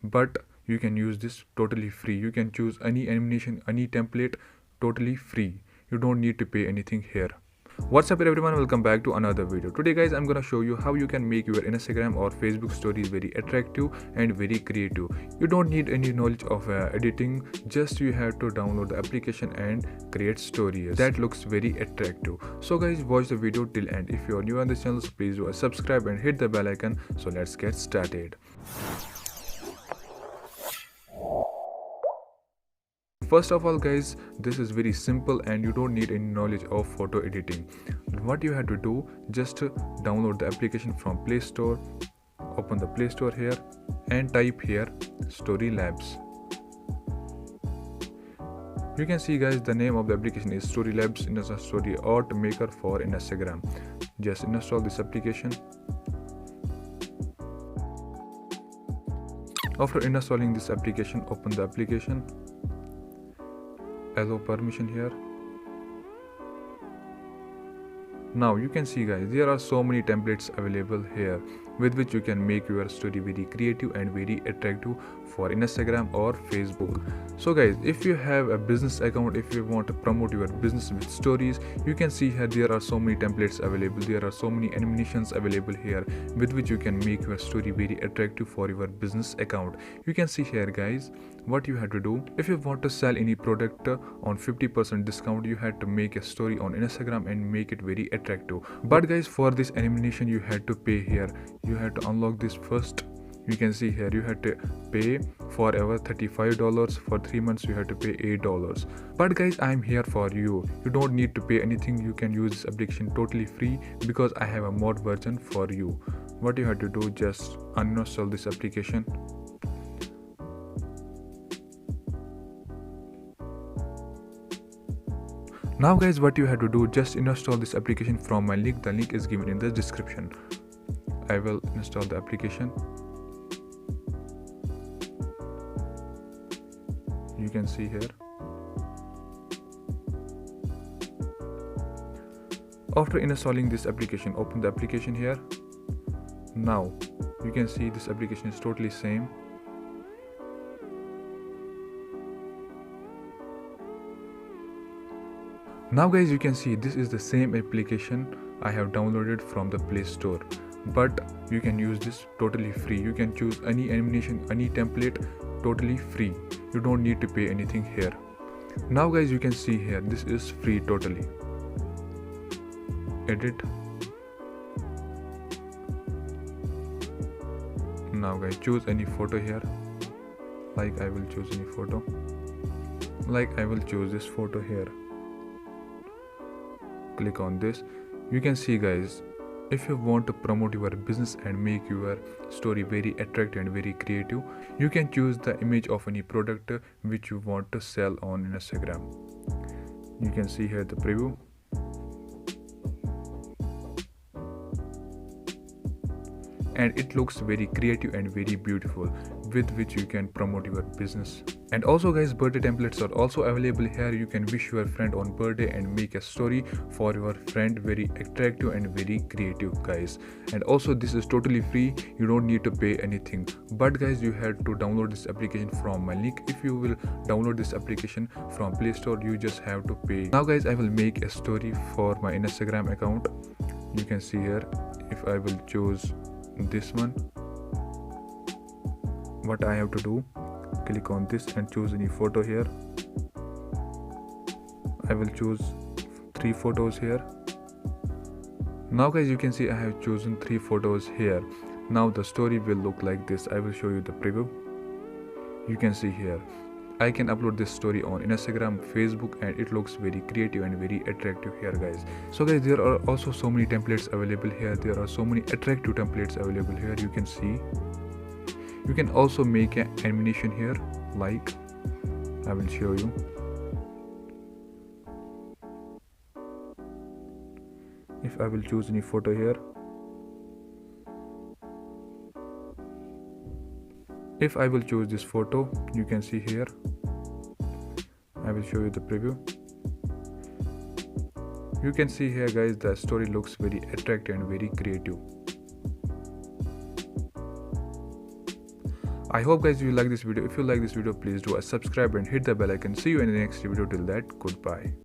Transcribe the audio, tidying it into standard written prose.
but you can use this totally free. You can choose any animation, any template, totally free. You don't need to pay anything here. What's up everyone, welcome back to another video. Today guys, I'm gonna show you how you can make your Instagram or Facebook stories very attractive and very creative. You don't need any knowledge of editing, just you have to download the application and create stories that looks very attractive. So guys, watch the video till end. If you are new on this channel, so please do subscribe and hit the bell icon. So let's get started. First of all guys, this is very simple and you don't need any knowledge of photo editing. What you have to do, just download the application from Play Store, open the Play Store here and type here Story Labs. You can see guys, the name of the application is Story Labs, in a story art maker for Instagram. Just install this application. After installing this application, open the application. Allow permission here. Now you can see guys, there are so many templates available here with which you can make your story very creative and very attractive for Instagram or Facebook. So guys, if you have a business account, if you want to promote your business with stories, you can see here there are so many templates available. There are so many animations available here with which you can make your story very attractive for your business account. You can see here guys, what you have to do, if you want to sell any product on 50% discount, you had to make a story on Instagram and make it very attractive. But guys, for this animation you had to pay here. You had to unlock this first. You can see here you had to pay forever $35. For 3 months you had to pay $8. But guys, I'm here for you. You don't need to pay anything. You can use this application totally free because I have a mod version for you. What you have to do, just uninstall this application. Now guys, what you have to do, just install this application from my link. The link is given in the description. I will install the application. You can see here. After installing this application, open the application here. Now you can see this application is totally same. Now guys, you can see this is the same application I have downloaded from the Play Store, but you can use this totally free. You can choose any animation, any template, totally free. You don't need to pay anything here. Now guys, you can see here, this is free totally. Edit. Now guys, choose any photo here. Like I will choose any photo. Like I will choose this photo here. Click on this. You can see guys, if you want to promote your business and make your story very attractive and very creative, you can choose the image of any product which you want to sell on Instagram. You can see here the preview. And it looks very creative and very beautiful, with which you can promote your business. And also guys, birthday templates are also available here. You can wish your friend on birthday and make a story for your friend, very attractive and very creative guys. And also this is totally free. You don't need to pay anything. But guys, you have to download this application from my link. If you will download this application from Play Store, you just have to pay. Now guys, I will make a story for my Instagram account. You can see here, if I will choose this one, what I have to do, click on this and choose any photo here. I will choose 3 photos here. Now guys, you can see I have chosen 3 photos here. Now the story will look like this. I will show you the preview. You can see here, I can upload this story on Instagram, Facebook, and it looks very creative and very attractive here guys. So guys, there are also so many templates available here. There are so many attractive templates available here. You can see. You can also make an animation here, like I will show you. If I will choose any photo here, if I will choose this photo, you can see here, I will show you the preview. You can see here guys, the story looks very attractive and very creative. I hope guys you like this video. If you like this video, please do a subscribe and hit the bell icon. See you in the next video. Till that, goodbye.